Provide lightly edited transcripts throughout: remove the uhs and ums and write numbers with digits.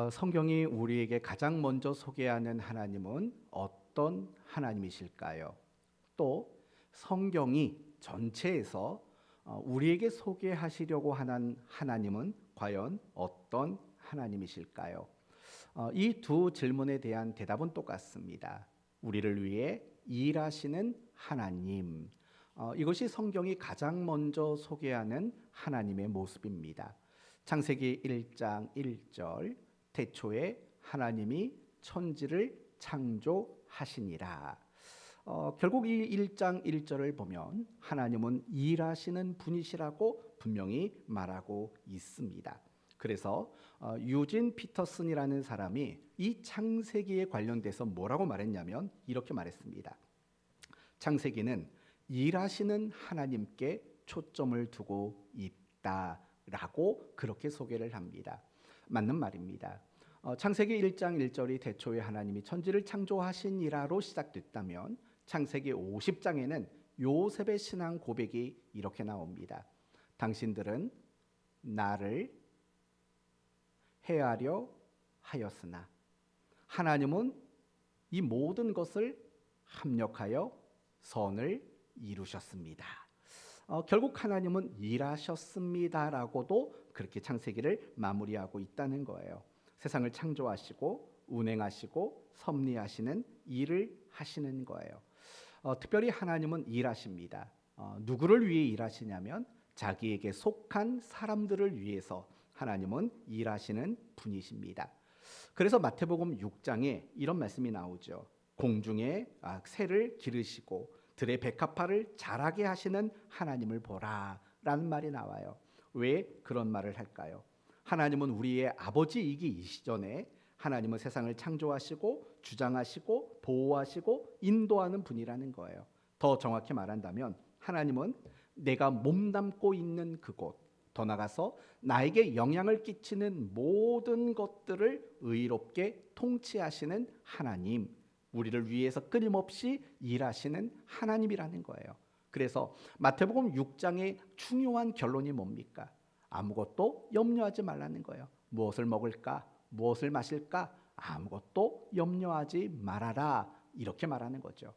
성경이 우리에게 가장 먼저 소개하는 하나님은 어떤 하나님이실까요? 또 성경이 전체에서 우리에게 소개하시려고 하는 하나님은 과연 어떤 하나님이실까요? 이 두 질문에 대한 대답은 똑같습니다. 우리를 위해 일하시는 하나님. 이것이 성경이 가장 먼저 소개하는 하나님의 모습입니다. 창세기 1장 1절 태초에 하나님이 천지를 창조하시니라. 결국 이 1장 1절을 보면 하나님은 일하시는 분이시라고 분명히 말하고 있습니다. 그래서 유진 피터슨이라는 사람이 이 창세기에 관련돼서 뭐라고 말했냐면 이렇게 말했습니다. 창세기는 일하시는 하나님께 초점을 두고 있다라고 그렇게 소개를 합니다. 맞는 말입니다. 창세기 1장 1절이 태초에 하나님이 천지를 창조하시니라로 시작됐다면 창세기 50장에는 요셉의 신앙 고백이 이렇게 나옵니다. 당신들은 나를 해하려 하였으나 하나님은 이 모든 것을 합력하여 선을 이루셨습니다. 결국 하나님은 일하셨습니다라고도 그렇게 창세기를 마무리하고 있다는 거예요. 세상을 창조하시고 운행하시고 섭리하시는 일을 하시는 거예요. 특별히 하나님은 일하십니다. 누구를 위해 일하시냐면 자기에게 속한 사람들을 위해서 하나님은 일하시는 분이십니다. 그래서 마태복음 6장에 이런 말씀이 나오죠. 공중에 새를 기르시고 들의 백합화를 자라게 하시는 하나님을 보라 라는 말이 나와요. 왜 그런 말을 할까요? 하나님은 우리의 아버지이기 이전에 하나님은 세상을 창조하시고 주장하시고 보호하시고 인도하는 분이라는 거예요. 더 정확히 말한다면 하나님은 내가 몸담고 있는 그곳, 더 나아가서 나에게 영향을 끼치는 모든 것들을 의롭게 통치하시는 하나님, 우리를 위해서 끊임없이 일하시는 하나님이라는 거예요. 그래서 마태복음 6장의 중요한 결론이 뭡니까? 아무것도 염려하지 말라는 거예요. 무엇을 먹을까? 무엇을 마실까? 아무것도 염려하지 말아라. 이렇게 말하는 거죠.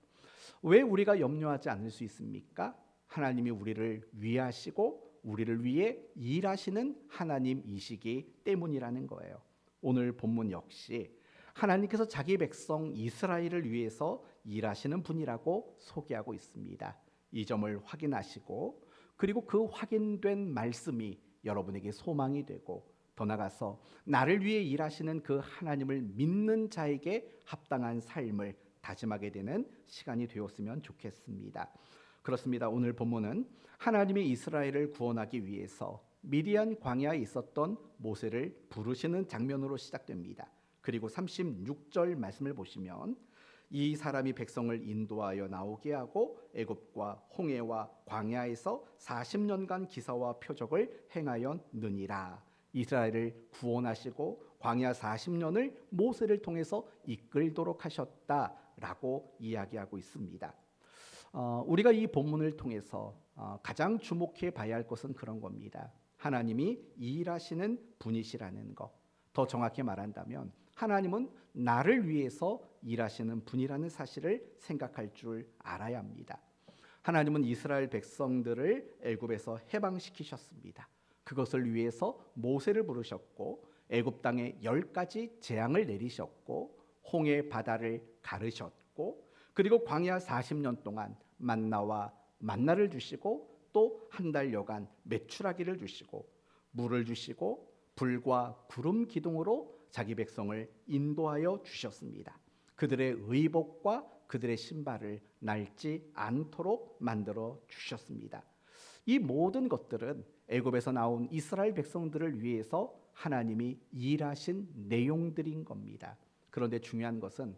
왜 우리가 염려하지 않을 수 있습니까? 하나님이 우리를 위하시고 우리를 위해 일하시는 하나님이시기 때문이라는 거예요. 오늘 본문 역시 하나님께서 자기 백성 이스라엘을 위해서 일하시는 분이라고 소개하고 있습니다. 이 점을 확인하시고 그리고 그 확인된 말씀이 여러분에게 소망이 되고 더 나아가서 나를 위해 일하시는 그 하나님을 믿는 자에게 합당한 삶을 다짐하게 되는 시간이 되었으면 좋겠습니다. 그렇습니다. 오늘 본문은 하나님이 이스라엘을 구원하기 위해서 미디안 광야에 있었던 모세를 부르시는 장면으로 시작됩니다. 그리고 36절 말씀을 보시면 이 사람이 백성을 인도하여 나오게 하고 애굽과 홍해와 광야에서 40년간 기사와 표적을 행하였느니라. 이스라엘을 구원하시고 광야 40년을 모세를 통해서 이끌도록 하셨다라고 이야기하고 있습니다. 우리가 이 본문을 통해서 가장 주목해 봐야 할 것은 그런 겁니다. 하나님이 일하시는 분이시라는 것. 더 정확히 말한다면 하나님은 나를 위해서 일하시는 분이라는 사실을 생각할 줄 알아야 합니다. 하나님은 이스라엘 백성들을 애굽에서 해방시키셨습니다. 그것을 위해서 모세를 부르셨고 애굽 땅에 10가지 재앙을 내리셨고 홍해 바다를 가르셨고 그리고 광야 40년 동안 만나와 만나를 주시고 또 한 달여간 메추라기를 주시고 물을 주시고 불과 구름 기둥으로 자기 백성을 인도하여 주셨습니다. 그들의 의복과 그들의 신발을 낡지 않도록 만들어 주셨습니다. 이 모든 것들은 애굽에서 나온 이스라엘 백성들을 위해서 하나님이 일하신 내용들인 겁니다. 그런데 중요한 것은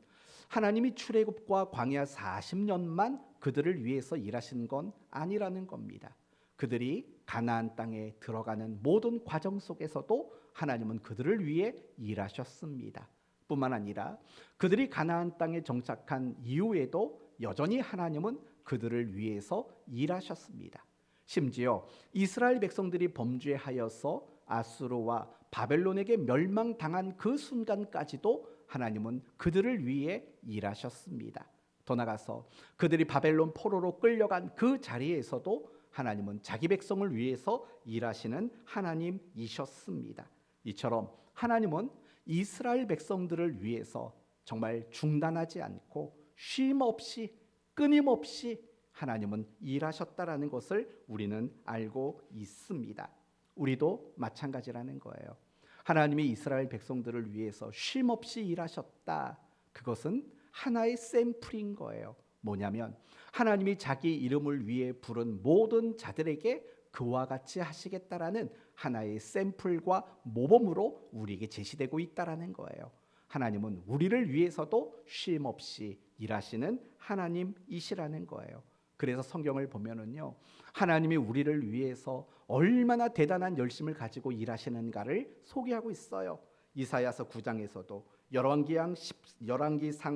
하나님이 출애굽과 광야 40년만 그들을 위해서 일하신 건 아니라는 겁니다. 그들이 가나안 땅에 들어가는 모든 과정 속에서도 하나님은 그들을 위해 일하셨습니다. 뿐만 아니라 그들이 가나안 땅에 정착한 이후에도 여전히 하나님은 그들을 위해서 일하셨습니다. 심지어 이스라엘 백성들이 범죄하여서 아수르와 바벨론에게 멸망당한 그 순간까지도 하나님은 그들을 위해 일하셨습니다. 더 나아가서 그들이 바벨론 포로로 끌려간 그 자리에서도 하나님은 자기 백성을 위해서 일하시는 하나님이셨습니다. 이처럼 하나님은 이스라엘 백성들을 위해서 정말 중단하지 않고 쉼 없이 끊임없이 하나님은 일하셨다라는 것을 우리는 알고 있습니다. 우리도 마찬가지라는 거예요. 하나님이 이스라엘 백성들을 위해서 쉼 없이 일하셨다. 그것은 하나의 샘플인 거예요. 뭐냐면 하나님이 자기 이름을 위해 부른 모든 자들에게 그와 같이 하시겠다라는 하나의 샘플과 모범으로 우리에게 제시되고 있다라는 거예요. 하나님은 우리를 위해서도 쉼 없이 일하시는 하나님이시라는 거예요. 그래서 성경을 보면은요, 하나님이 우리를 위해서 얼마나 대단한 열심을 가지고 일하시는가를 소개하고 있어요. 이사야서 9장에서도 열왕기상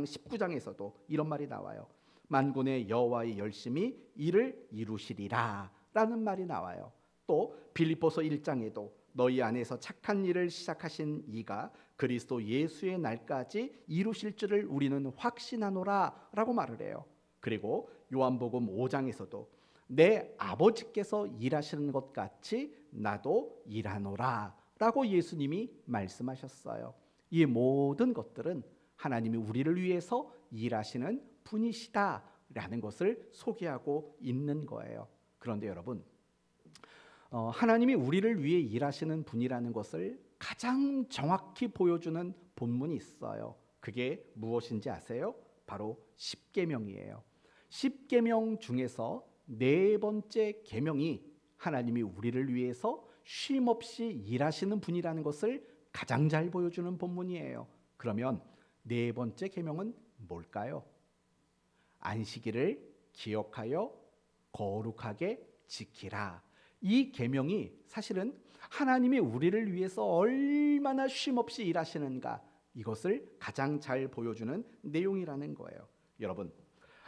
19장에서도 이런 말이 나와요. 만군의 여호와의 열심히 이를 이루시리라 라는 말이 나와요. 또 빌립보서 1장에도 너희 안에서 착한 일을 시작하신 이가 그리스도 예수의 날까지 이루실 줄을 우리는 확신하노라 라고 말을 해요. 그리고 요한복음 5장에서도 내 아버지께서 일하시는 것 같이 나도 일하노라 라고 예수님이 말씀하셨어요. 이 모든 것들은 하나님이 우리를 위해서 일하시는 분이시다라는 것을 소개하고 있는 거예요. 그런데 여러분, 하나님이 우리를 위해 일하시는 분이라는 것을 가장 정확히 보여주는 본문이 있어요. 그게 무엇인지 아세요? 바로 십계명이에요. 십계명 중에서 네 번째 계명이 하나님이 우리를 위해서 쉼 없이 일하시는 분이라는 것을 가장 잘 보여주는 본문이에요. 그러면 네 번째 계명은 뭘까요? 안식일을 기억하여 거룩하게 지키라. 이 계명이 사실은 하나님이 우리를 위해서 얼마나 쉼없이 일하시는가, 이것을 가장 잘 보여주는 내용이라는 거예요. 여러분,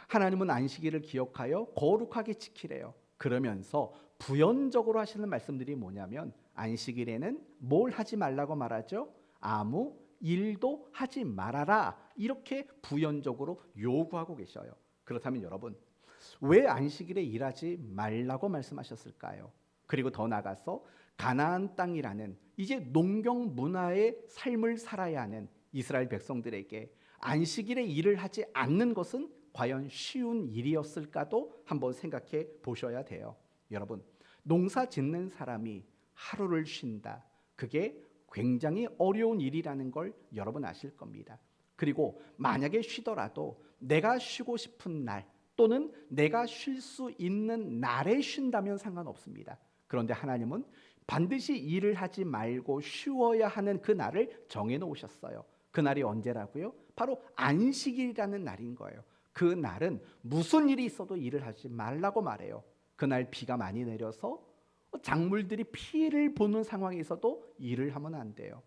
하나님은 안식일을 기억하여 거룩하게 지키래요. 그러면서 부연적으로 하시는 말씀들이 뭐냐면 안식일에는 뭘 하지 말라고 말하죠? 아무 일도 하지 말아라. 이렇게 부연적으로 요구하고 계셔요. 그렇다면 여러분, 왜 안식일에 일하지 말라고 말씀하셨을까요? 그리고 더 나아가서 가나안 땅이라는 이제 농경 문화의 삶을 살아야 하는 이스라엘 백성들에게 안식일에 일을 하지 않는 것은 과연 쉬운 일이었을까도 한번 생각해 보셔야 돼요. 여러분, 농사 짓는 사람이 하루를 쉰다. 그게 굉장히 어려운 일이라는 걸 여러분 아실 겁니다. 그리고 만약에 쉬더라도 내가 쉬고 싶은 날 또는 내가 쉴 수 있는 날에 쉰다면 상관없습니다. 그런데 하나님은 반드시 일을 하지 말고 쉬어야 하는 그 날을 정해 놓으셨어요. 그 날이 언제라고요? 바로 안식일이라는 날인 거예요. 그 날은 무슨 일이 있어도 일을 하지 말라고 말해요. 그날 비가 많이 내려서 작물들이 피해를 보는 상황에서도 일을 하면 안 돼요.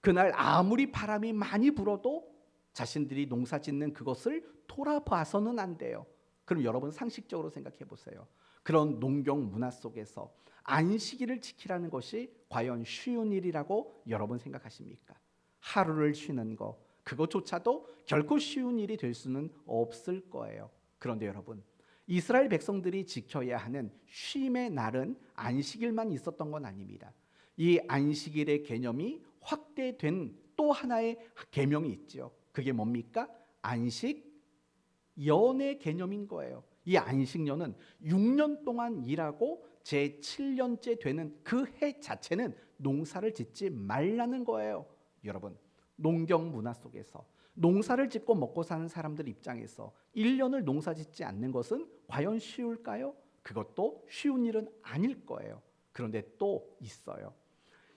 그날 아무리 바람이 많이 불어도 자신들이 농사 짓는 그것을 돌아봐서는 안 돼요. 그럼 여러분 상식적으로 생각해 보세요. 그런 농경 문화 속에서 안식일을 지키라는 것이 과연 쉬운 일이라고 여러분 생각하십니까? 하루를 쉬는 거, 그것조차도 결코 쉬운 일이 될 수는 없을 거예요. 그런데 여러분, 이스라엘 백성들이 지켜야 하는 쉼의 날은 안식일만 있었던 건 아닙니다. 이 안식일의 개념이 확대된 또 하나의 계명이 있죠. 그게 뭡니까? 안식연의 개념인 거예요. 이 안식년은 6년 동안 일하고 제 7년째 되는 그 해 자체는 농사를 짓지 말라는 거예요. 여러분, 농경 문화 속에서 농사를 짓고 먹고 사는 사람들 입장에서 1년을 농사 짓지 않는 것은 과연 쉬울까요? 그것도 쉬운 일은 아닐 거예요. 그런데 또 있어요.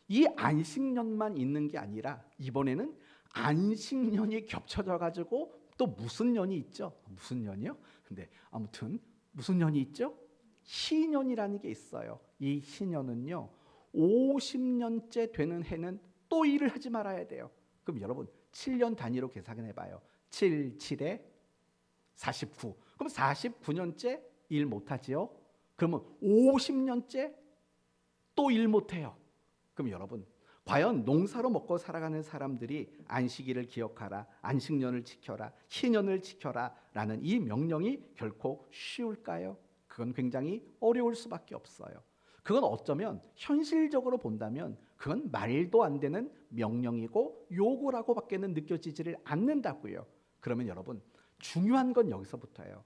이 안식년만 있는 게 아니라 이번에는 안식년이 겹쳐져 가지고 또 무슨 년이 있죠? 무슨 년이요? 근데 아무튼 무슨 년이 있죠? 희년이라는 게 있어요. 이 희년은요, 50년째 되는 해는 또 일을 하지 말아야 돼요. 그럼 여러분 7년 단위로 계산해 봐요. 7, 7에 49. 그럼 49년째 일 못하지요? 그러면 50년째 또 일 못해요. 그럼 여러분 과연 농사로 먹고 살아가는 사람들이 안식일을 기억하라, 안식년을 지켜라, 희년을 지켜라 라는 이 명령이 결코 쉬울까요? 그건 굉장히 어려울 수밖에 없어요. 그건 어쩌면 현실적으로 본다면 그건 말도 안 되는 명령이고 요구라고밖에는 느껴지지를 않는다고요. 그러면 여러분, 중요한 건 여기서부터예요.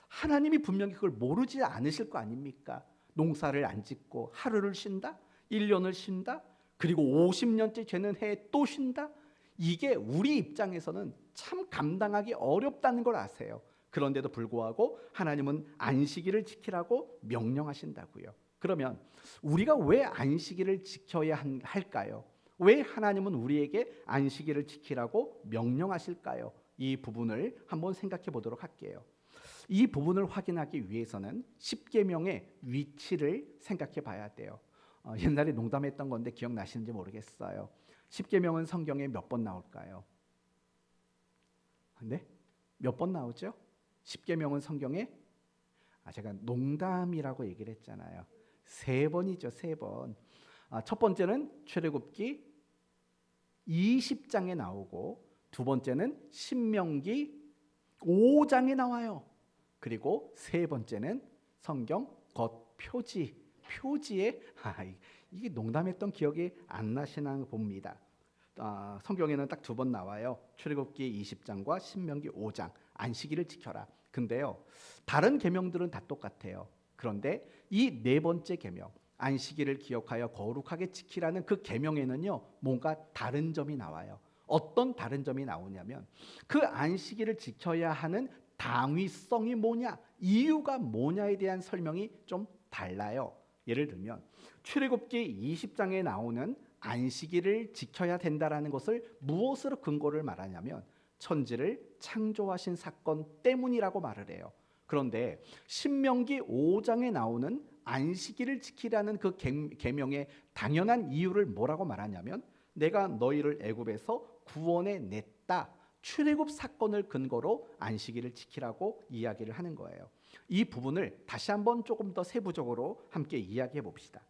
하나님이 분명히 그걸 모르지 않으실 거 아닙니까? 농사를 안 짓고 하루를 쉰다? 1년을 쉰다? 그리고 50년째 되는 해에 또 쉰다? 이게 우리 입장에서는 참 감당하기 어렵다는 걸 아세요. 그런데도 불구하고 하나님은 안식일을 지키라고 명령하신다고요. 그러면 우리가 왜 안식일을 지켜야 할까요? 왜 하나님은 우리에게 안식일을 지키라고 명령하실까요? 이 부분을 한번 생각해 보도록 할게요. 이 부분을 확인하기 위해서는 십계명의 위치를 생각해 봐야 돼요. 옛날에 농담했던 건데 기억나시는지 모르겠어요. 십계명은 성경에 몇 번 나올까요? 네? 몇 번 나오죠? 십계명은 성경에 제가 농담이라고 얘기를 했잖아요. 3번이죠. 3번. 첫 번째는 출애굽기 20장에 나오고 두 번째는 신명기 5장에 나와요. 그리고 세 번째는 성경 겉표지에 이게 농담했던 기억이 안 나시나 봅니다. 성경에는 딱 2번 나와요. 출애굽기 20장과 신명기 5장 안식일을 지켜라. 근데요, 다른 계명들은 다 똑같아요. 그런데 이 4번째 계명 안식일을 기억하여 거룩하게 지키라는 그 계명에는요, 뭔가 다른 점이 나와요. 어떤 다른 점이 나오냐면 그 안식일을 지켜야 하는 당위성이 뭐냐, 이유가 뭐냐에 대한 설명이 좀 달라요. 예를 들면 출애굽기 20장에 나오는 안식일을 지켜야 된다라는 것을 무엇으로 근거를 말하냐면 천지를 창조하신 사건 때문이라고 말을 해요. 그런데 신명기 5장에 나오는 안식일을 지키라는 그 계명의 당연한 이유를 뭐라고 말하냐면 내가 너희를 애굽에서 구원해 냈다. 출애굽 사건을 근거로 안식일을 지키라고 이야기를 하는 거예요. 이 부분을 다시 한번 조금 더 세부적으로 함께 이야기해 봅시다.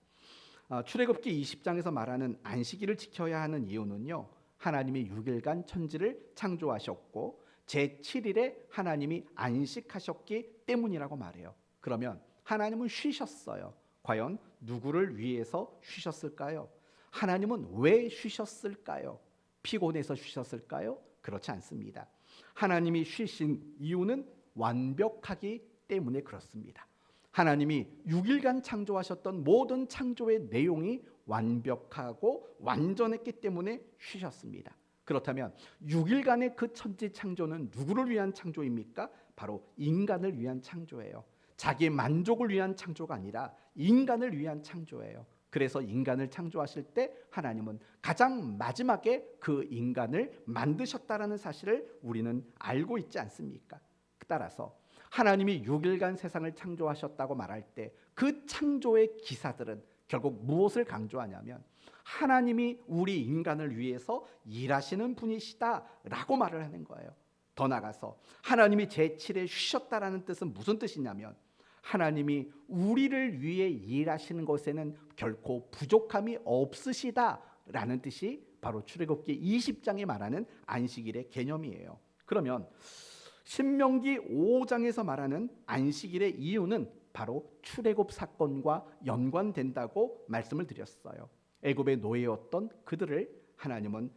출애굽기 20장에서 말하는 안식일을 지켜야 하는 이유는요, 하나님이 6일간 천지를 창조하셨고 제7일에 하나님이 안식하셨기 때문이라고 말해요. 그러면 하나님은 쉬셨어요. 과연 누구를 위해서 쉬셨을까요? 하나님은 왜 쉬셨을까요? 피곤해서 쉬셨을까요? 그렇지 않습니다. 하나님이 쉬신 이유는 완벽하기 때문에 그렇습니다. 하나님이 6일간 창조하셨던 모든 창조의 내용이 완벽하고 완전했기 때문에 쉬셨습니다. 그렇다면 6일간의 그 천지 창조는 누구를 위한 창조입니까? 바로 인간을 위한 창조예요. 자기의 만족을 위한 창조가 아니라 인간을 위한 창조예요. 그래서 인간을 창조하실 때 하나님은 가장 마지막에 그 인간을 만드셨다라는 사실을 우리는 알고 있지 않습니까? 따라서 하나님이 6일간 세상을 창조하셨다고 말할 때 그 창조의 기사들은 결국 무엇을 강조하냐면 하나님이 우리 인간을 위해서 일하시는 분이시다라고 말을 하는 거예요. 더 나아가서 하나님이 제7에 쉬셨다라는 뜻은 무슨 뜻이냐면 하나님이 우리를 위해 일하시는 것에는 결코 부족함이 없으시다라는 뜻이 바로 출애굽기 20장에 말하는 안식일의 개념이에요. 그러면 신명기 5장에서 말하는 안식일의 이유는 바로 출애굽 사건과 연관된다고 말씀을 드렸어요. 애굽의 노예였던 그들을 하나님은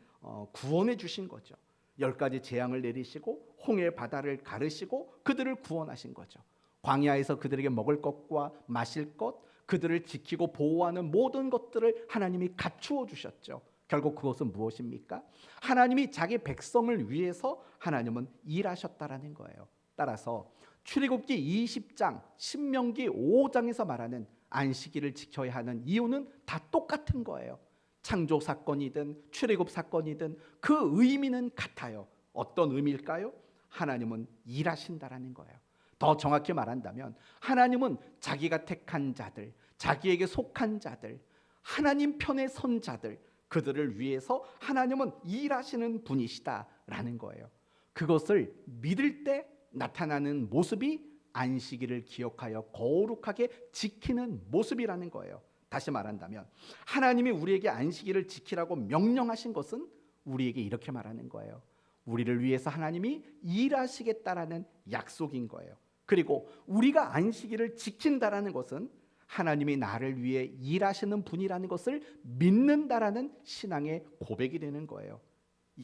구원해 주신 거죠. 10가지 재앙을 내리시고 홍해 바다를 가르시고 그들을 구원하신 거죠. 광야에서 그들에게 먹을 것과 마실 것, 그들을 지키고 보호하는 모든 것들을 하나님이 갖추어 주셨죠. 결국 그것은 무엇입니까? 하나님이 자기 백성을 위해서 하나님은 일하셨다라는 거예요. 따라서 출애굽기 20장, 신명기 5장에서 말하는 안식일을 지켜야 하는 이유는 다 똑같은 거예요. 창조 사건이든 출애굽 사건이든 그 의미는 같아요. 어떤 의미일까요? 하나님은 일하신다라는 거예요. 더 정확히 말한다면 하나님은 자기가 택한 자들, 자기에게 속한 자들, 하나님 편에 선 자들, 그들을 위해서 하나님은 일하시는 분이시다라는 거예요. 그것을 믿을 때 나타나는 모습이 안식일을 기억하여 거룩하게 지키는 모습이라는 거예요. 다시 말한다면 하나님이 우리에게 안식일을 지키라고 명령하신 것은 우리에게 이렇게 말하는 거예요. 우리를 위해서 하나님이 일하시겠다라는 약속인 거예요. 그리고 우리가 안식일을 지킨다라는 것은 하나님이 나를 위해 일하시는 분이라는 것을 믿는다라는 신앙의 고백이 되는 거예요.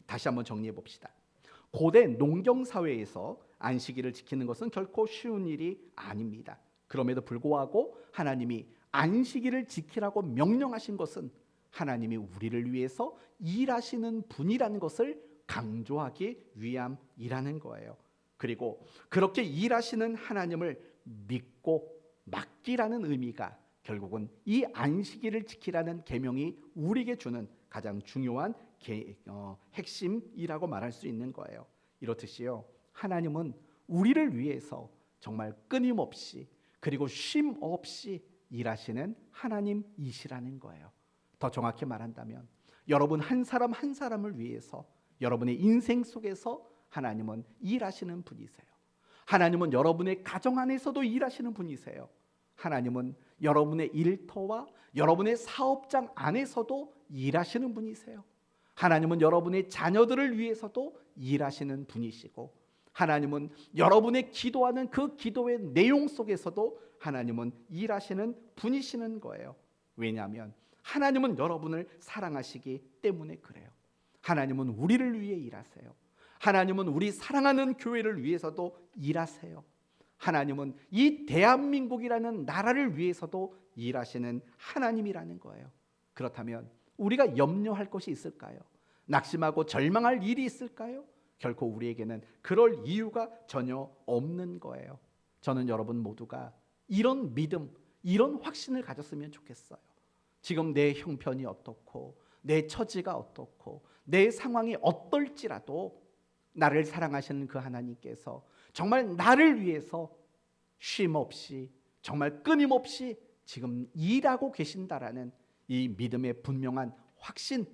다시 한번 정리해 봅시다. 고대 농경 사회에서 안식일을 지키는 것은 결코 쉬운 일이 아닙니다. 그럼에도 불구하고 하나님이 안식일을 지키라고 명령하신 것은 하나님이 우리를 위해서 일하시는 분이라는 것을 강조하기 위함이라는 거예요. 그리고 그렇게 일하시는 하나님을 믿고 맡기라는 의미가 결국은 이 안식일을 지키라는 계명이 우리에게 주는 가장 중요한 핵심이라고 말할 수 있는 거예요. 이렇듯이요, 하나님은 우리를 위해서 정말 끊임없이 그리고 쉼 없이 일하시는 하나님이시라는 거예요. 더 정확히 말한다면 여러분 한 사람 한 사람을 위해서 여러분의 인생 속에서 하나님은 일하시는 분이세요. 하나님은 여러분의 가정 안에서도 일하시는 분이세요. 하나님은 여러분의 일터와 여러분의 사업장 안에서도 일하시는 분이세요. 하나님은 여러분의 자녀들을 위해서도 일하시는 분이시고, 하나님은 여러분의 기도하는 그 기도의 내용 속에서도 하나님은 일하시는 분이시는 거예요. 왜냐하면 하나님은 여러분을 사랑하시기 때문에 그래요. 하나님은 우리를 위해 일하세요. 하나님은 우리 사랑하는 교회를 위해서도 일하세요. 하나님은 이 대한민국이라는 나라를 위해서도 일하시는 하나님이라는 거예요. 그렇다면 우리가 염려할 것이 있을까요? 낙심하고 절망할 일이 있을까요? 결코 우리에게는 그럴 이유가 전혀 없는 거예요. 저는 여러분 모두가 이런 믿음, 이런 확신을 가졌으면 좋겠어요. 지금 내 형편이 어떻고 내 처지가 어떻고 내 상황이 어떨지라도 나를 사랑하시는 그 하나님께서 정말 나를 위해서 쉼 없이 정말 끊임없이 지금 일하고 계신다라는 이 믿음의 분명한 확신,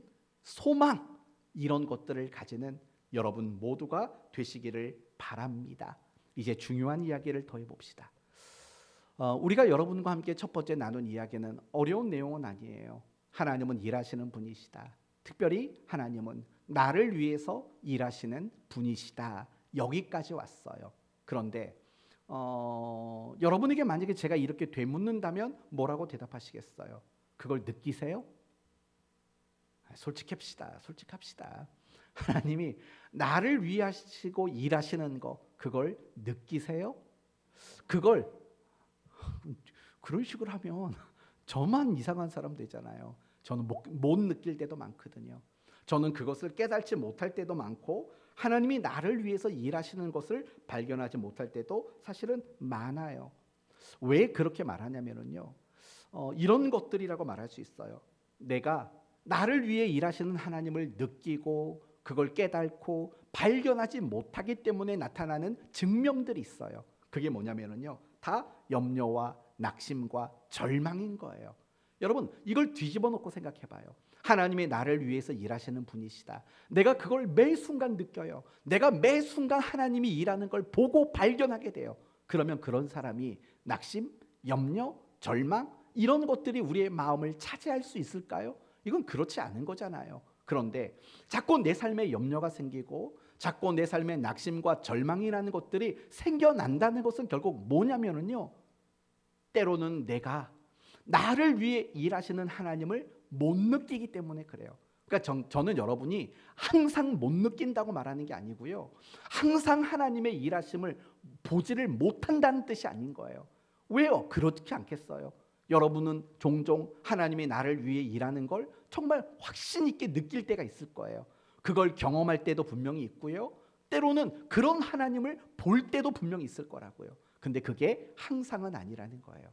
소망, 이런 것들을 가지는 여러분 모두가 되시기를 바랍니다. 이제 중요한 이야기를 더 해봅시다. 우리가 여러분과 함께 첫 번째 나눈 이야기는 어려운 내용은 아니에요. 하나님은 일하시는 분이시다. 특별히 하나님은 나를 위해서 일하시는 분이시다. 여기까지 왔어요. 그런데 여러분에게 만약에 제가 이렇게 되묻는다면 뭐라고 대답하시겠어요? 그걸 느끼세요? 솔직합시다. 하나님이 나를 위하시고 일하시는 거, 그걸 느끼세요? 그걸 그런 식으로 하면 저만 이상한 사람 되잖아요. 저는 못 느낄 때도 많거든요. 저는 그것을 깨닫지 못할 때도 많고 하나님이 나를 위해서 일하시는 것을 발견하지 못할 때도 사실은 많아요. 왜 그렇게 말하냐면요, 이런 것들이라고 말할 수 있어요. 내가 나를 위해 일하시는 하나님을 느끼고 그걸 깨닫고 발견하지 못하기 때문에 나타나는 증명들이 있어요. 그게 뭐냐면요, 다 염려와 낙심과 절망인 거예요. 여러분, 이걸 뒤집어 놓고 생각해 봐요. 하나님이 나를 위해서 일하시는 분이시다. 내가 그걸 매 순간 느껴요. 내가 매 순간 하나님이 일하는 걸 보고 발견하게 돼요. 그러면 그런 사람이 낙심, 염려, 절망, 이런 것들이 우리의 마음을 차지할 수 있을까요? 이건 그렇지 않은 거잖아요. 그런데 자꾸 내 삶에 염려가 생기고 자꾸 내 삶에 낙심과 절망이라는 것들이 생겨난다는 것은 결국 뭐냐면요, 때로는 내가 나를 위해 일하시는 하나님을 못 느끼기 때문에 그래요. 그러니까 저는 여러분이 항상 못 느낀다고 말하는 게 아니고요, 항상 하나님의 일하심을 보지를 못한다는 뜻이 아닌 거예요. 왜요? 그렇지 않겠어요? 여러분은 종종 하나님이 나를 위해 일하는 걸 정말 확신 있게 느낄 때가 있을 거예요. 그걸 경험할 때도 분명히 있고요, 때로는 그런 하나님을 볼 때도 분명히 있을 거라고요. 근데 그게 항상은 아니라는 거예요.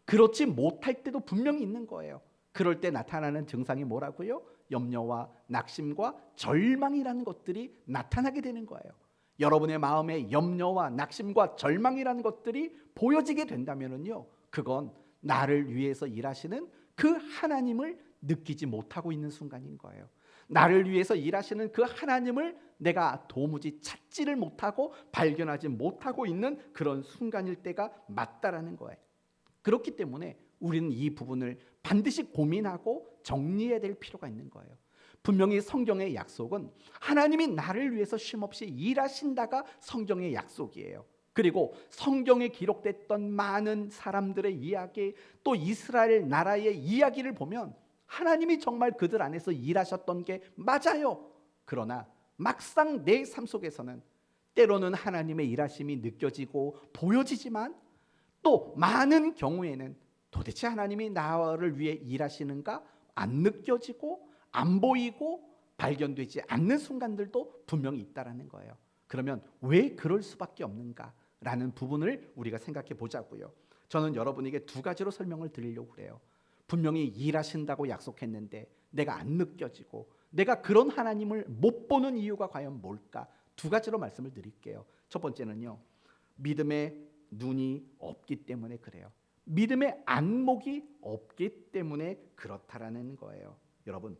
그렇지 못할 때도 분명히 있는 거예요. 그럴 때 나타나는 증상이 뭐라고요? 염려와 낙심과 절망이라는 것들이 나타나게 되는 거예요. 여러분의 마음에 염려와 낙심과 절망이라는 것들이 보여지게 된다면요, 그건 나를 위해서 일하시는 그 하나님을 느끼지 못하고 있는 순간인 거예요. 나를 위해서 일하시는 그 하나님을 내가 도무지 찾지를 못하고 발견하지 못하고 있는 그런 순간일 때가 맞다라는 거예요. 그렇기 때문에 우리는 이 부분을 반드시 고민하고 정리해야 될 필요가 있는 거예요. 분명히 성경의 약속은 하나님이 나를 위해서 쉼없이 일하신다가 성경의 약속이에요. 그리고 성경에 기록됐던 많은 사람들의 이야기, 또 이스라엘 나라의 이야기를 보면 하나님이 정말 그들 안에서 일하셨던 게 맞아요. 그러나 막상 내 삶 속에서는 때로는 하나님의 일하심이 느껴지고 보여지지만, 또 많은 경우에는 도대체 하나님이 나를 위해 일하시는가 안 느껴지고 안 보이고 발견되지 않는 순간들도 분명히 있다라는 거예요. 그러면 왜 그럴 수밖에 없는가라는 부분을 우리가 생각해 보자고요. 저는 여러분에게 두 가지로 설명을 드리려고 그래요. 분명히 일하신다고 약속했는데 내가 안 느껴지고 내가 그런 하나님을 못 보는 이유가 과연 뭘까? 두 가지로 말씀을 드릴게요. 첫 번째는요, 믿음의 눈이 없기 때문에 그래요. 믿음의 안목이 없기 때문에 그렇다라는 거예요. 여러분,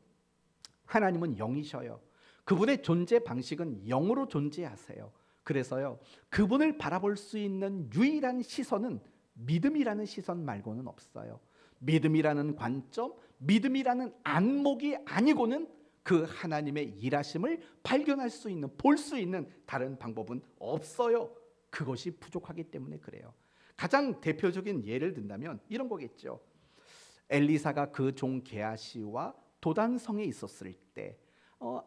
하나님은 영이셔요. 그분의 존재 방식은 영으로 존재하세요. 그래서요, 그분을 바라볼 수 있는 유일한 시선은 믿음이라는 시선 말고는 없어요. 믿음이라는 관점, 믿음이라는 안목이 아니고는 그 하나님의 일하심을 발견할 수 있는, 볼 수 있는 다른 방법은 없어요. 그것이 부족하기 때문에 그래요. 가장 대표적인 예를 든다면 이런 거겠죠. 엘리사가 그 종 게하시와 도단성에 있었을 때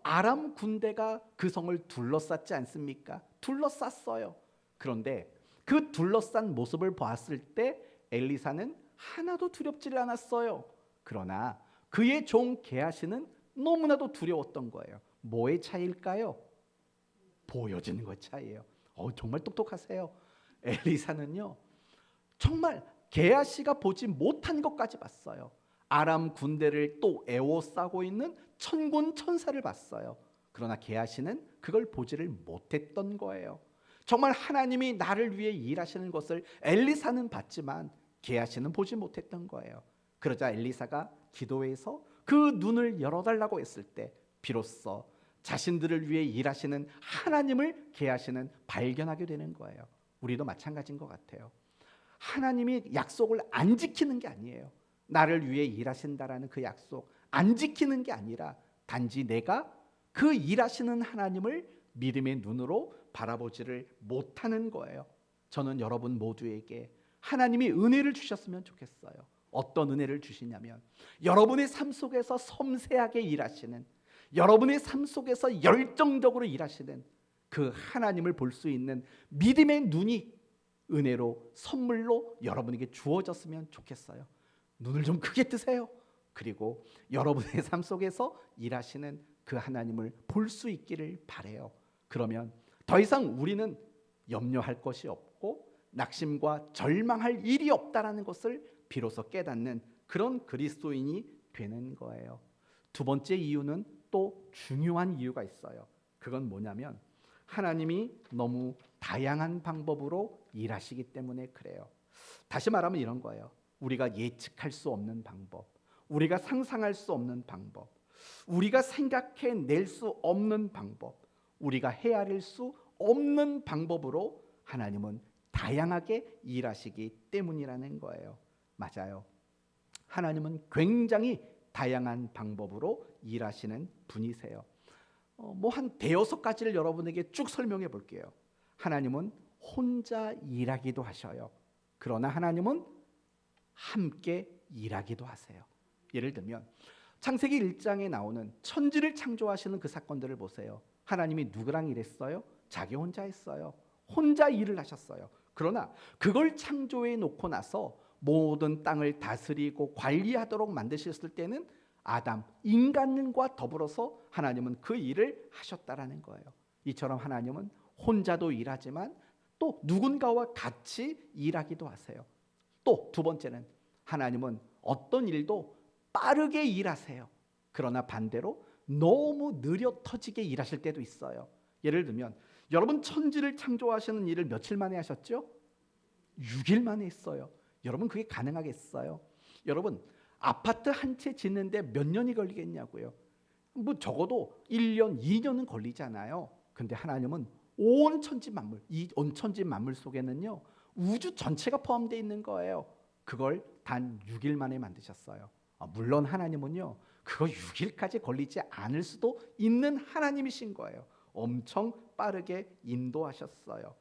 아람 군대가 그 성을 둘러쌌지 않습니까? 둘러쌌어요. 그런데 그 둘러싼 모습을 봤을 때 엘리사는 하나도 두렵지를 않았어요. 그러나 그의 종 게하시는 너무나도 두려웠던 거예요. 뭐의 차이일까요? 보여지는 것 차이예요. 정말 똑똑하세요. 엘리사는요, 정말 게하시가 보지 못한 것까지 봤어요. 아람 군대를 또 에워싸고 있는 천군 천사를 봤어요. 그러나 게하시는 그걸 보지를 못했던 거예요. 정말 하나님이 나를 위해 일하시는 것을 엘리사는 봤지만 게하시는 보지 못했던 거예요. 그러자 엘리사가 기도해서 그 눈을 열어달라고 했을 때 비로소 자신들을 위해 일하시는 하나님을 게하시는 발견하게 되는 거예요. 우리도 마찬가지인 것 같아요. 하나님이 약속을 안 지키는 게 아니에요. 나를 위해 일하신다라는 그 약속 안 지키는 게 아니라 단지 내가 그 일하시는 하나님을 믿음의 눈으로 바라보지를 못하는 거예요. 저는 여러분 모두에게 하나님이 은혜를 주셨으면 좋겠어요. 어떤 은혜를 주시냐면 여러분의 삶 속에서 섬세하게 일하시는, 여러분의 삶 속에서 열정적으로 일하시는 그 하나님을 볼 수 있는 믿음의 눈이 은혜로 선물로 여러분에게 주어졌으면 좋겠어요. 눈을 좀 크게 뜨세요. 그리고 여러분의 삶 속에서 일하시는 그 하나님을 볼 수 있기를 바라요. 그러면 더 이상 우리는 염려할 것이 없고 낙심과 절망할 일이 없다라는 것을 비로소 깨닫는 그런 그리스도인이 되는 거예요. 두 번째 이유는 또 중요한 이유가 있어요. 그건 뭐냐면 하나님이 너무 다양한 방법으로 일하시기 때문에 그래요. 다시 말하면 이런 거예요. 우리가 예측할 수 없는 방법, 우리가 상상할 수 없는 방법, 우리가 생각해낼 수 없는 방법, 우리가 헤아릴 수 없는 방법으로 하나님은 다양하게 일하시기 때문이라는 거예요. 맞아요. 하나님은 굉장히 다양한 방법으로 일하시는 분이세요. 한 대여섯 가지를 여러분에게 쭉 설명해 볼게요. 하나님은 혼자 일하기도 하셔요. 그러나 하나님은 함께 일하기도 하세요. 예를 들면 창세기 1장에 나오는 천지를 창조하시는 그 사건들을 보세요. 하나님이 누구랑 일했어요? 자기 혼자 했어요. 혼자 일을 하셨어요. 그러나 그걸 창조해 놓고 나서 모든 땅을 다스리고 관리하도록 만드셨을 때는 아담, 인간과 더불어서 하나님은 그 일을 하셨다라는 거예요. 이처럼 하나님은 혼자도 일하지만 또 누군가와 같이 일하기도 하세요. 또 두 번째는 하나님은 어떤 일도 빠르게 일하세요. 그러나 반대로 너무 느려 터지게 일하실 때도 있어요. 예를 들면 여러분 천지를 창조하시는 일을 며칠 만에 하셨죠? 6일 만에 했어요. 여러분 그게 가능하겠어요? 여러분 아파트 한 채 짓는데 몇 년이 걸리겠냐고요? 적어도 1년, 2년은 걸리잖아요. 근데 하나님은 온 천지 만물, 이 온 천지 만물 속에는요 우주 전체가 포함되어 있는 거예요. 그걸 단 6일 만에 만드셨어요. 물론 하나님은요, 그거 6일까지 걸리지 않을 수도 있는 하나님이신 거예요. 엄청 빠르게 인도하셨어요.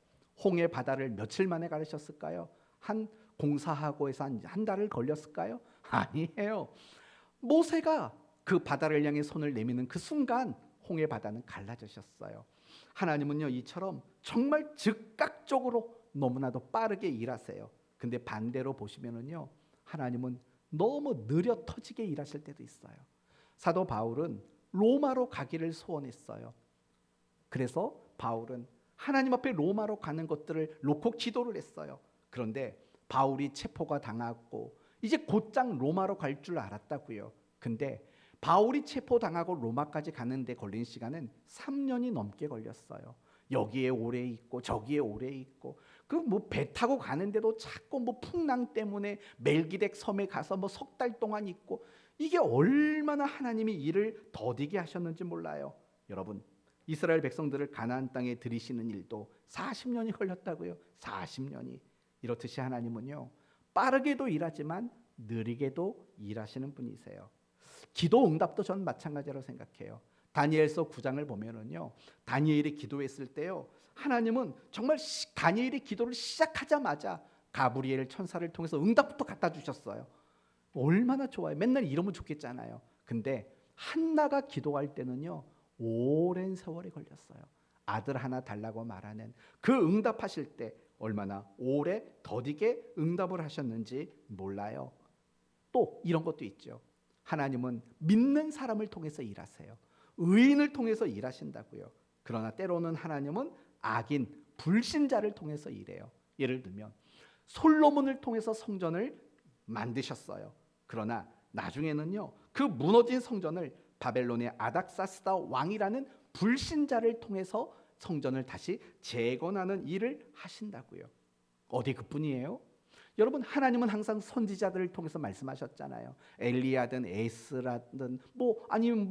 홍해 바다를 며칠 만에 가르셨을까요? 한 공사하고 해서 한 달을 걸렸을까요? 아니에요. 모세가 그 바다를 향해 손을 내미는 그 순간 홍해 바다는 갈라지셨어요. 하나님은요, 이처럼 정말 즉각적으로 너무나도 빠르게 일하세요. 근데 반대로 보시면은요, 하나님은 너무 느려 터지게 일하실 때도 있어요. 사도 바울은 로마로 가기를 소원했어요. 그래서 바울은 하나님 앞에 로마로 가는 것들을 놓고 기도를 했어요. 그런데 바울이 체포가 당하고 이제 곧장 로마로 갈 줄 알았다고요. 근데 바울이 체포당하고 로마까지 가는데 걸린 시간은 3년이 넘게 걸렸어요. 여기에 오래 있고 저기에 오래 있고, 그 뭐 배 타고 가는데도 자꾸 뭐 풍랑 때문에 멜기덱 섬에 가서 뭐 석 달 동안 있고, 이게 얼마나 하나님이 일을 더디게 하셨는지 몰라요. 여러분, 이스라엘 백성들을 가나안 땅에 들이시는 일도 40년이 걸렸다고요. 40년이. 이렇듯이 하나님은요, 빠르게도 일하지만 느리게도 일하시는 분이세요. 기도 응답도 전 마찬가지라고 생각해요. 다니엘서 9장을 보면은요, 다니엘이 기도했을 때요, 하나님은 정말 다니엘이 기도를 시작하자마자 가브리엘 천사를 통해서 응답부터 갖다 주셨어요. 얼마나 좋아요. 맨날 이러면 좋겠잖아요. 근데 한나가 기도할 때는요, 오랜 세월이 걸렸어요. 아들 하나 달라고 말하는 그 응답하실 때 얼마나 오래 더디게 응답을 하셨는지 몰라요. 또 이런 것도 있죠. 하나님은 믿는 사람을 통해서 일하세요. 의인을 통해서 일하신다고요. 그러나 때로는 하나님은 악인, 불신자를 통해서 일해요. 예를 들면 솔로몬을 통해서 성전을 만드셨어요. 그러나 나중에는요, 그 무너진 성전을 바벨론의 아닥사스다 왕이라는 불신자를 통해서 성전을 다시 재건하는 일을 하신다고요. 어디 그뿐이에요? 여러분, 하나님은 항상 선지자들을 통해서 말씀하셨잖아요. 엘리야든 에스라든 아니면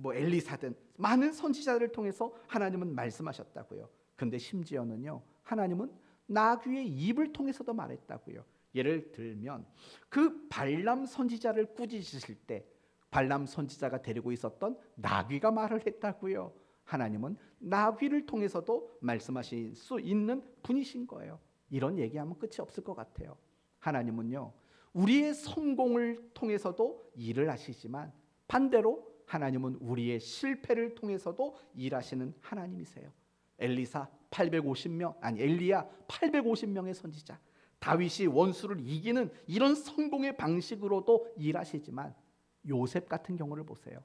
엘리사든 많은 선지자들을 통해서 하나님은 말씀하셨다고요. 근데 심지어는요, 하나님은 나귀의 입을 통해서도 말했다고요. 예를 들면 그 발람 선지자를 꾸짖으실 때 발람 선지자가 데리고 있었던 나귀가 말을 했다고요. 하나님은 나귀를 통해서도 말씀하실 수 있는 분이신 거예요. 이런 얘기하면 끝이 없을 것 같아요. 하나님은요, 우리의 성공을 통해서도 일을 하시지만 반대로 하나님은 우리의 실패를 통해서도 일하시는 하나님이세요. 엘리야 850명의 선지자, 다윗이 원수를 이기는 이런 성공의 방식으로도 일하시지만 요셉 같은 경우를 보세요.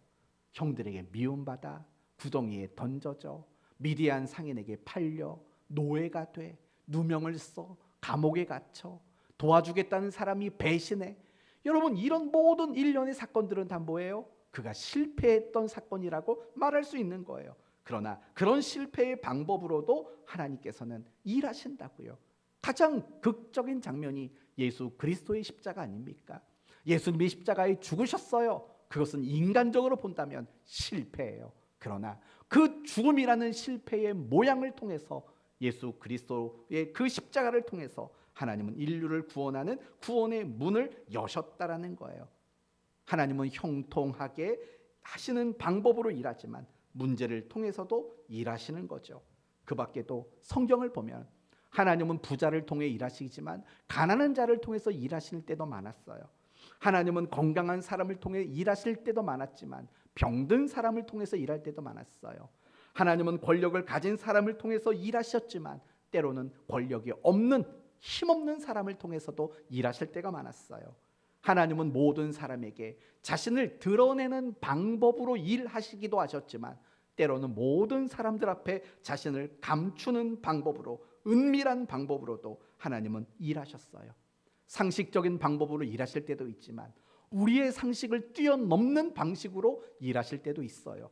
형들에게 미움받아 구덩이에 던져져 미디안 상인에게 팔려 노예가 돼 누명을 써 감옥에 갇혀 도와주겠다는 사람이 배신해. 여러분, 이런 모든 일련의 사건들은 다 뭐예요? 그가 실패했던 사건이라고 말할 수 있는 거예요. 그러나 그런 실패의 방법으로도 하나님께서는 일하신다고요. 가장 극적인 장면이 예수 그리스도의 십자가 아닙니까? 예수님이 십자가에 죽으셨어요. 그것은 인간적으로 본다면 실패예요. 그러나 그 죽음이라는 실패의 모양을 통해서 예수 그리스도의 그 십자가를 통해서 하나님은 인류를 구원하는 구원의 문을 여셨다라는 거예요. 하나님은 형통하게 하시는 방법으로 일하지만 문제를 통해서도 일하시는 거죠. 그 밖에도 성경을 보면 하나님은 부자를 통해 일하시지만 가난한 자를 통해서 일하실 때도 많았어요. 하나님은 건강한 사람을 통해 일하실 때도 많았지만 병든 사람을 통해서 일할 때도 많았어요. 하나님은 권력을 가진 사람을 통해서 일하셨지만 때로는 권력이 없는 힘없는 사람을 통해서도 일하실 때가 많았어요. 하나님은 모든 사람에게 자신을 드러내는 방법으로 일하시기도 하셨지만 때로는 모든 사람들 앞에 자신을 감추는 방법으로, 은밀한 방법으로도 하나님은 일하셨어요. 상식적인 방법으로 일하실 때도 있지만 우리의 상식을 뛰어넘는 방식으로 일하실 때도 있어요.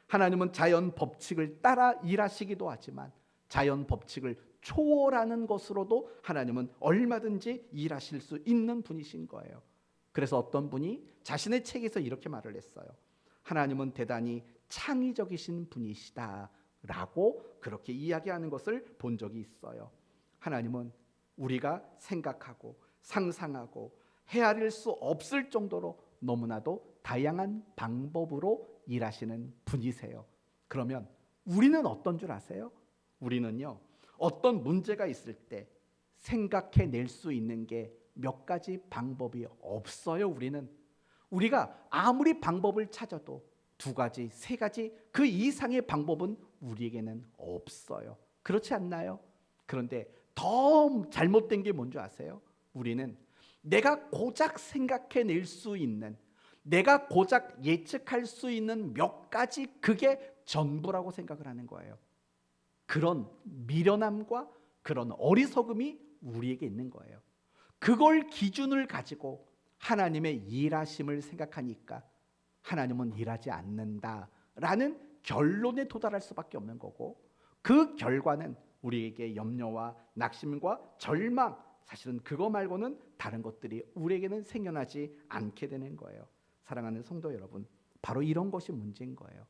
하나님은 자연 법칙을 따라 일하시기도 하지만 자연 법칙을 초월하는 것으로도 하나님은 얼마든지 일하실 수 있는 분이신 거예요. 그래서 어떤 분이 자신의 책에서 이렇게 말을 했어요. 하나님은 대단히 창의적이신 분이시다라고 그렇게 이야기하는 것을 본 적이 있어요. 하나님은 우리가 생각하고 상상하고 헤아릴 수 없을 정도로 너무나도 다양한 방법으로 일하시는 분이세요. 그러면 우리는 어떤 줄 아세요? 우리는요, 어떤 문제가 있을 때 생각해낼 수 있는 게 몇 가지 방법이 없어요. 우리가 아무리 방법을 찾아도 두 가지, 세 가지 그 이상의 방법은 우리에게는 없어요. 그렇지 않나요? 그런데 더 잘못된 게 뭔지 아세요? 우리는 내가 고작 생각해낼 수 있는, 내가 고작 예측할 수 있는 몇 가지, 그게 전부라고 생각을 하는 거예요. 그런 미련함과 그런 어리석음이 우리에게 있는 거예요. 그걸 기준을 가지고 하나님의 일하심을 생각하니까 하나님은 일하지 않는다라는 결론에 도달할 수밖에 없는 거고, 그 결과는 우리에게 염려와 낙심과 절망, 사실은 그거 말고는 다른 것들이 우리에게는 생겨나지 않게 되는 거예요. 사랑하는 성도 여러분, 바로 이런 것이 문제인 거예요.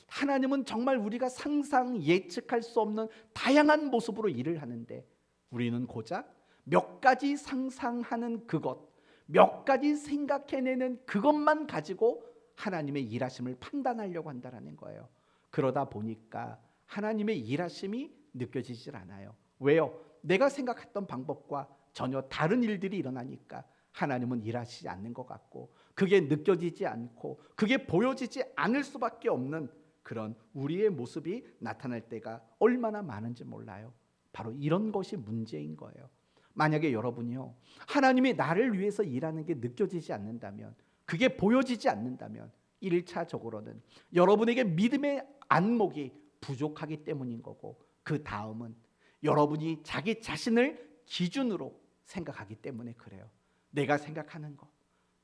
하나님은 정말 우리가 상상 예측할 수 없는 다양한 모습으로 일을 하는데, 우리는 고작 몇 가지 상상하는 그것, 몇 가지 생각해내는 그것만 가지고 하나님의 일하심을 판단하려고 한다는 거예요. 그러다 보니까 하나님의 일하심이 느껴지질 않아요. 왜요? 내가 생각했던 방법과 전혀 다른 일들이 일어나니까 하나님은 일하시지 않는 것 같고, 그게 느껴지지 않고 그게 보여지지 않을 수밖에 없는 그런 우리의 모습이 나타날 때가 얼마나 많은지 몰라요. 바로 이런 것이 문제인 거예요. 만약에 여러분이요, 하나님이 나를 위해서 일하는 게 느껴지지 않는다면, 그게 보여지지 않는다면 1차적으로는 여러분에게 믿음의 안목이 부족하기 때문인 거고, 그 다음은 여러분이 자기 자신을 기준으로 생각하기 때문에 그래요. 내가 생각하는 거,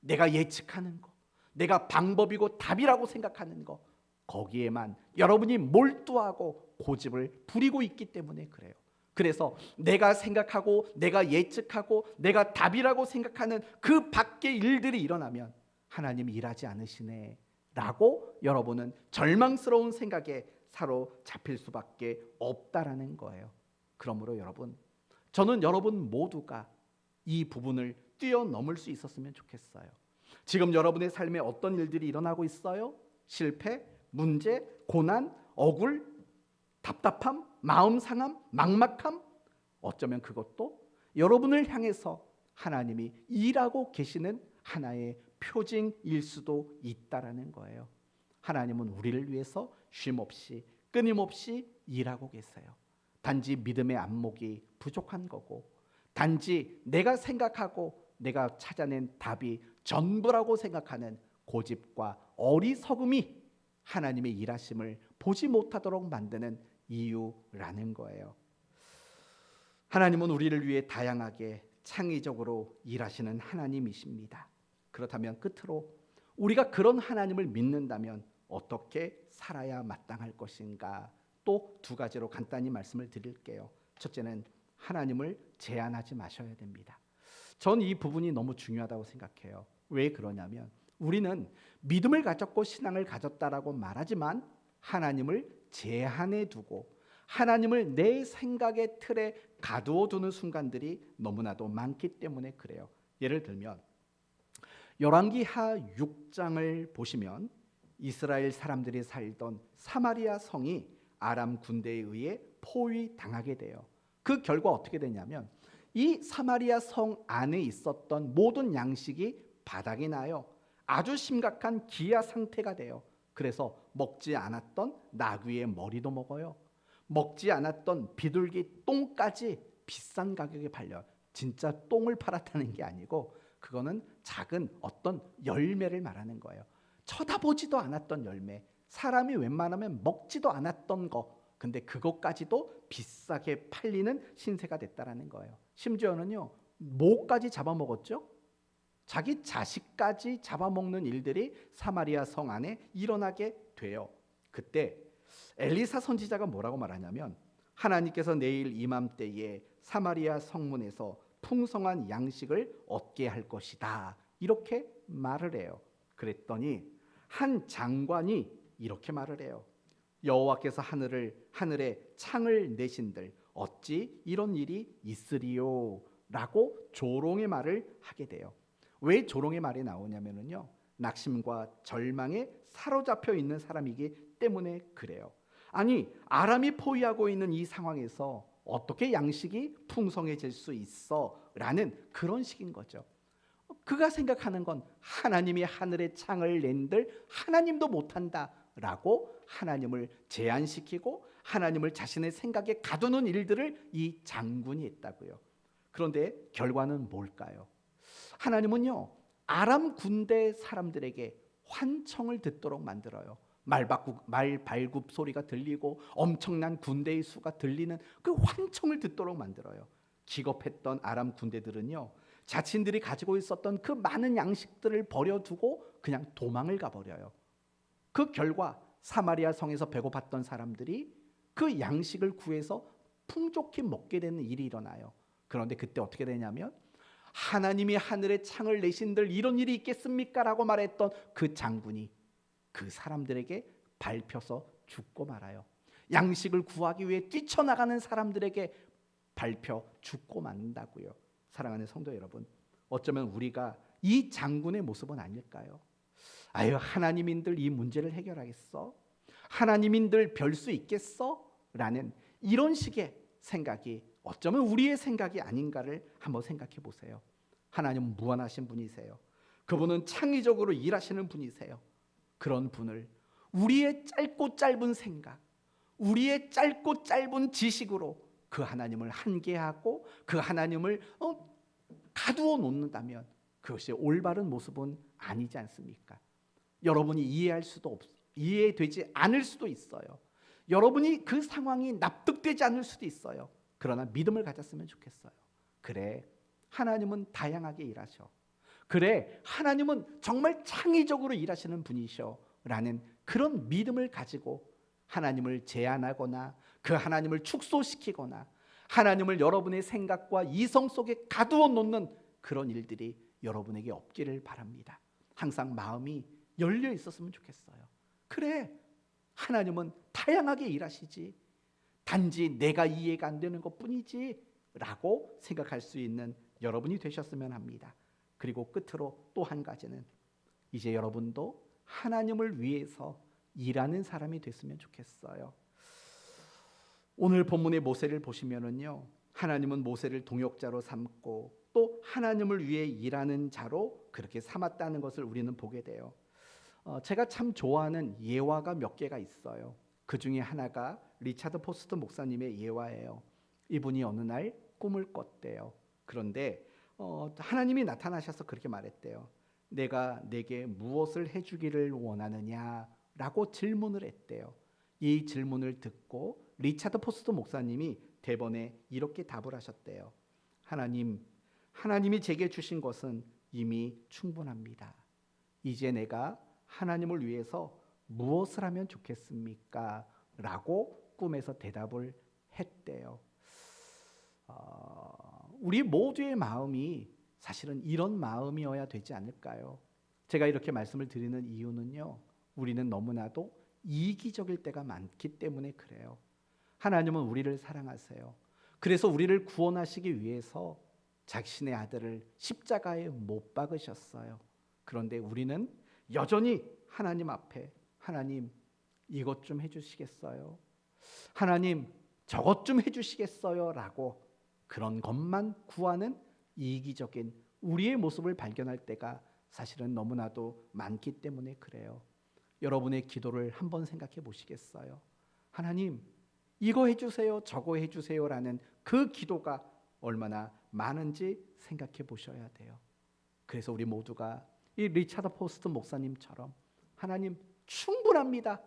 내가 예측하는 거, 내가 방법이고 답이라고 생각하는 거, 거기에만 여러분이 몰두하고 고집을 부리고 있기 때문에 그래요. 그래서 내가 생각하고 내가 예측하고 내가 답이라고 생각하는 그 밖의 일들이 일어나면 하나님이 일하지 않으시네 라고 여러분은 절망스러운 생각에 사로잡힐 수밖에 없다라는 거예요. 그러므로 여러분, 저는 여러분 모두가 이 부분을 뛰어넘을 수 있었으면 좋겠어요. 지금 여러분의 삶에 어떤 일들이 일어나고 있어요? 실패, 문제, 고난, 억울, 답답함, 마음 상함, 막막함, 어쩌면 그것도 여러분을 향해서 하나님이 일하고 계시는 하나의 표징일 수도 있다라는 거예요. 하나님은 우리를 위해서 쉼없이 끊임없이 일하고 계세요. 단지 믿음의 안목이 부족한 거고, 단지 내가 생각하고 내가 찾아낸 답이 전부라고 생각하는 고집과 어리석음이 하나님의 일하심을 보지 못하도록 만드는 이유라는 거예요. 하나님은 우리를 위해 다양하게 창의적으로 일하시는 하나님이십니다. 그렇다면 끝으로 우리가 그런 하나님을 믿는다면 어떻게 살아야 마땅할 것인가? 또 두 가지로 간단히 말씀을 드릴게요. 첫째는 하나님을 제한하지 마셔야 됩니다. 전 이 부분이 너무 중요하다고 생각해요. 왜 그러냐면, 우리는 믿음을 가졌고 신앙을 가졌다라고 말하지만 하나님을 제한해 두고 하나님을 내 생각의 틀에 가두어 두는 순간들이 너무나도 많기 때문에 그래요. 예를 들면 열왕기하 6장을 보시면 이스라엘 사람들이 살던 사마리아 성이 아람 군대에 의해 포위당하게 돼요. 그 결과 어떻게 되냐면, 이 사마리아 성 안에 있었던 모든 양식이 바닥이 나요. 아주 심각한 기아 상태가 돼요. 그래서 먹지 않았던 나귀의 머리도 먹어요. 먹지 않았던 비둘기 똥까지 비싼 가격에 팔려요. 진짜 똥을 팔았다는 게 아니고 그거는 작은 어떤 열매를 말하는 거예요. 쳐다보지도 않았던 열매, 사람이 웬만하면 먹지도 않았던 거, 근데 그것까지도 비싸게 팔리는 신세가 됐다라는 거예요. 심지어는요, 모까지 잡아먹었죠. 자기 자식까지 잡아먹는 일들이 사마리아 성 안에 일어나게 돼요. 그때 엘리사 선지자가 뭐라고 말하냐면, 하나님께서 내일 이맘때에 사마리아 성문에서 풍성한 양식을 얻게 할 것이다, 이렇게 말을 해요. 그랬더니 한 장관이 이렇게 말을 해요. 여호와께서 하늘에 창을 내신들 어찌 이런 일이 있으리요? 라고 조롱의 말을 하게 돼요. 왜 조롱의 말이 나오냐면요, 낙심과 절망에 사로잡혀 있는 사람이기 때문에 그래요. 아니, 아람이 포위하고 있는 이 상황에서 어떻게 양식이 풍성해질 수 있어? 라는 그런 식인 거죠. 그가 생각하는 건 하나님이 하늘의 창을 낸들 하나님도 못한다 라고 하나님을 제한시키고 하나님을 자신의 생각에 가두는 일들을 이 장군이 했다고요. 그런데 결과는 뭘까요? 하나님은요, 아람 군대 사람들에게 환청을 듣도록 만들어요. 말발굽 소리가 들리고 엄청난 군대의 수가 들리는 그 환청을 듣도록 만들어요. 기겁했던 아람 군대들은요, 자신들이 가지고 있었던 그 많은 양식들을 버려두고 그냥 도망을 가버려요. 그 결과 사마리아 성에서 배고팠던 사람들이 그 양식을 구해서 풍족히 먹게 되는 일이 일어나요. 그런데 그때 어떻게 되냐면, 하나님이 하늘의 창을 내신들 이런 일이 있겠습니까? 라고 말했던 그 장군이 그 사람들에게 밟혀서 죽고 말아요. 양식을 구하기 위해 뛰쳐나가는 사람들에게 밟혀 죽고 만다고요. 사랑하는 성도 여러분, 어쩌면 우리가 이 장군의 모습은 아닐까요? 아유, 하나님인들 이 문제를 해결하겠어? 하나님인들 별 수 있겠어? 라는 이런 식의 생각이 어쩌면 우리의 생각이 아닌가를 한번 생각해 보세요. 하나님은 무한하신 분이세요. 그분은 창의적으로 일하시는 분이세요. 그런 분을 우리의 짧고 짧은 생각, 우리의 짧고 짧은 지식으로 그 하나님을 한계하고 그 하나님을 가두어 놓는다면 그것이 올바른 모습은 아니지 않습니까? 여러분이 이해되지 않을 수도 있어요. 여러분이 그 상황이 납득되지 않을 수도 있어요. 그러나 믿음을 가졌으면 좋겠어요. 그래, 하나님은 다양하게 일하셔. 그래, 하나님은 정말 창의적으로 일하시는 분이셔. 라는 그런 믿음을 가지고 하나님을 제한하거나 그 하나님을 축소시키거나 하나님을 여러분의 생각과 이성 속에 가두어 놓는 그런 일들이 여러분에게 없기를 바랍니다. 항상 마음이 열려 있었으면 좋겠어요. 그래, 하나님은 다양하게 일하시지, 단지 내가 이해가 안 되는 것뿐이지 라고 생각할 수 있는 여러분이 되셨으면 합니다. 그리고 끝으로 또 한 가지는, 이제 여러분도 하나님을 위해서 일하는 사람이 됐으면 좋겠어요. 오늘 본문의 모세를 보시면은요, 하나님은 모세를 동역자로 삼고 또 하나님을 위해 일하는 자로 그렇게 삼았다는 것을 우리는 보게 돼요. 제가 참 좋아하는 예화가 몇 개가 있어요. 그 중에 하나가 리차드 포스트 목사님의 예화예요. 이분이 어느 날 꿈을 꿨대요. 그런데 하나님이 나타나셔서 그렇게 말했대요. 내가 내게 무엇을 해주기를 원하느냐라고 질문을 했대요. 이 질문을 듣고 리차드 포스트 목사님이 대번에 이렇게 답을 하셨대요. 하나님이 제게 주신 것은 이미 충분합니다. 이제 내가 하나님을 위해서 무엇을 하면 좋겠습니까? 라고 꿈에서 대답을 했대요. 우리 모두의 마음이 사실은 이런 마음이어야 되지 않을까요? 제가 이렇게 말씀을 드리는 이유는요, 우리는 너무나도 이기적일 때가 많기 때문에 그래요. 하나님은 우리를 사랑하세요. 그래서 우리를 구원하시기 위해서 자신의 아들을 십자가에 못 박으셨어요. 그런데 우리는 여전히 하나님 앞에, 하나님 이것 좀 해주시겠어요? 하나님 저것 좀 해주시겠어요? 라고 그런 것만 구하는 이기적인 우리의 모습을 발견할 때가 사실은 너무나도 많기 때문에 그래요. 여러분의 기도를 한번 생각해 보시겠어요? 하나님 이거 해주세요, 저거 해주세요 라는 그 기도가 얼마나 많은지 생각해 보셔야 돼요. 그래서 우리 모두가 이 리차드 포스트 목사님처럼 하나님 충분합니다.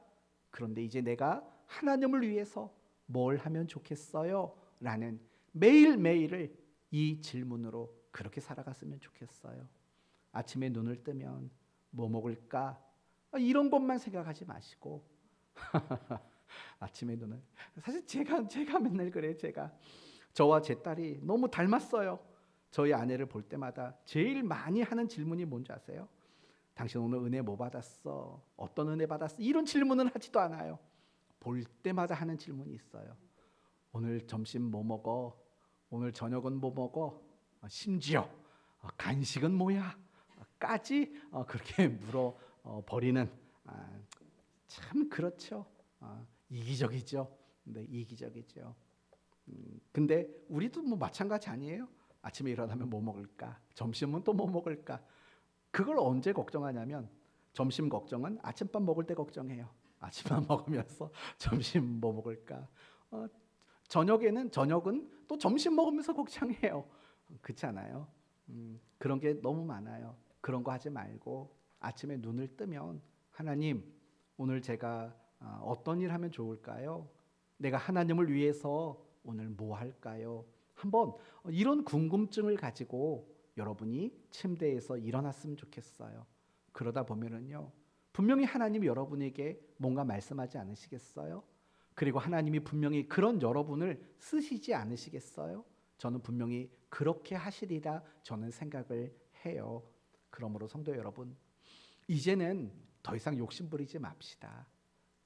그런데 이제 내가 하나님을 위해서 뭘 하면 좋겠어요? 라는 매일매일을 이 질문으로 그렇게 살아갔으면 좋겠어요. 아침에 눈을 뜨면 뭐 먹을까? 이런 것만 생각하지 마시고 아침에 눈을, 사실 제가 맨날 그래요. 저와 제 딸이 너무 닮았어요. 저희 아내를 볼 때마다 제일 많이 하는 질문이 뭔지 아세요? 당신 오늘 은혜 뭐 받았어? 어떤 은혜 받았어? 이런 질문은 하지도 않아요. 볼 때마다 하는 질문이 있어요. 오늘 점심 뭐 먹어? 오늘 저녁은 뭐 먹어? 심지어 간식은 뭐야? 그렇게 물어 버리는, 참 그렇죠. 이기적이죠. 네, 이기적이죠. 근데 우리도 뭐 마찬가지 아니에요? 아침에 일어나면 뭐 먹을까? 점심은 또 뭐 먹을까? 그걸 언제 걱정하냐면 점심 걱정은 아침밥 먹을 때 걱정해요. 아침밥 먹으면서 점심 뭐 먹을까? 어, 저녁은 또 점심 먹으면서 걱정해요. 그렇지 않아요? 그런 게 너무 많아요. 그런 거 하지 말고 아침에 눈을 뜨면 하나님, 오늘 제가 어떤 일 하면 좋을까요? 내가 하나님을 위해서 오늘 뭐 할까요? 한번 이런 궁금증을 가지고 여러분이 침대에서 일어났으면 좋겠어요. 그러다 보면은요, 분명히 하나님이 여러분에게 뭔가 말씀하지 않으시겠어요? 그리고 하나님이 분명히 그런 여러분을 쓰시지 않으시겠어요? 저는 분명히 그렇게 하시리라 저는 생각을 해요. 그러므로 성도 여러분, 이제는 더 이상 욕심 부리지 맙시다.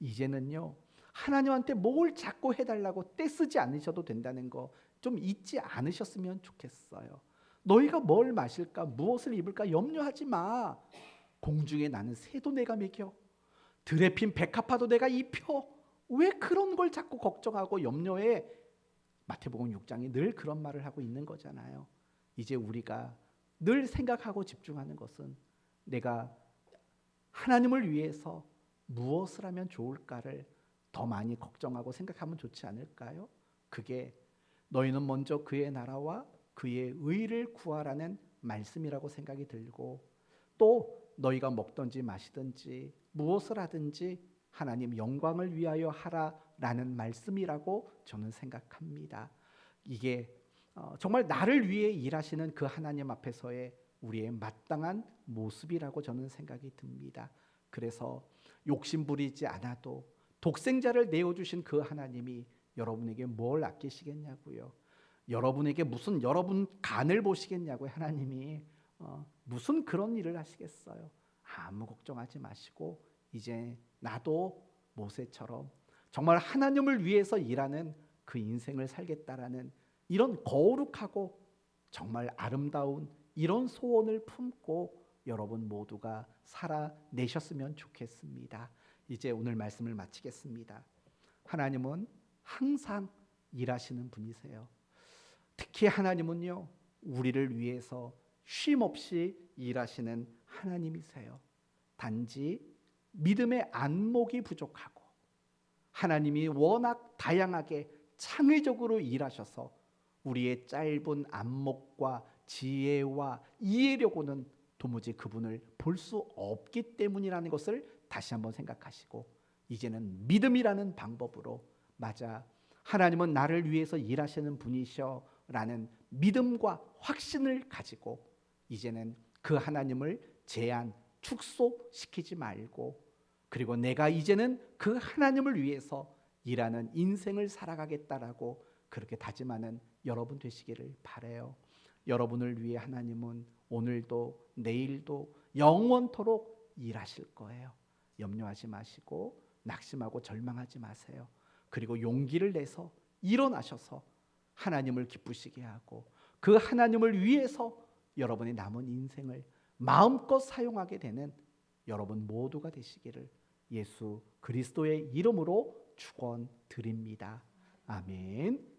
이제는요, 하나님한테 뭘 자꾸 해달라고 떼쓰지 않으셔도 된다는 거 좀 잊지 않으셨으면 좋겠어요. 너희가 뭘 마실까 무엇을 입을까 염려하지 마. 공중에 나는 새도 내가 먹여, 들에 핀 백합화도 내가 입혀. 왜 그런 걸 자꾸 걱정하고 염려해? 마태복음 6장이 늘 그런 말을 하고 있는 거잖아요. 이제 우리가 늘 생각하고 집중하는 것은 내가 하나님을 위해서 무엇을 하면 좋을까를 더 많이 걱정하고 생각하면 좋지 않을까요? 그게 너희는 먼저 그의 나라와 그의 의를 구하라는 말씀이라고 생각이 들고, 또 너희가 먹든지 마시든지 무엇을 하든지 하나님 영광을 위하여 하라라는 말씀이라고 저는 생각합니다. 이게 정말 나를 위해 일하시는 그 하나님 앞에서의 우리의 마땅한 모습이라고 저는 생각이 듭니다. 그래서 욕심 부리지 않아도 독생자를 내어주신 그 하나님이 여러분에게 뭘 아끼시겠냐고요. 여러분에게 무슨 여러분 간을 보시겠냐고요. 하나님이 무슨 그런 일을 하시겠어요. 아무 걱정하지 마시고 이제 나도 모세처럼 정말 하나님을 위해서 일하는 그 인생을 살겠다라는 이런 거룩하고 정말 아름다운 이런 소원을 품고 여러분 모두가 살아내셨으면 좋겠습니다. 이제 오늘 말씀을 마치겠습니다. 하나님은 항상 일하시는 분이세요. 특히 하나님은요, 우리를 위해서 쉼없이 일하시는 하나님이세요. 단지 믿음의 안목이 부족하고 하나님이 워낙 다양하게 창의적으로 일하셔서 우리의 짧은 안목과 지혜와 이해력으로는 도무지 그분을 볼 수 없기 때문이라는 것을 다시 한번 생각하시고, 이제는 믿음이라는 방법으로, 맞아, 하나님은 나를 위해서 일하시는 분이셔 라는 믿음과 확신을 가지고 이제는 그 하나님을 제한, 축소시키지 말고, 그리고 내가 이제는 그 하나님을 위해서 일하는 인생을 살아가겠다라고 그렇게 다짐하는 여러분 되시기를 바라요. 여러분을 위해 하나님은 오늘도 내일도 영원토록 일하실 거예요. 염려하지 마시고 낙심하고 절망하지 마세요. 그리고 용기를 내서 일어나셔서 하나님을 기쁘시게 하고 그 하나님을 위해서 여러분의 남은 인생을 마음껏 사용하게 되는 여러분 모두가 되시기를 예수 그리스도의 이름으로 축원드립니다. 아멘.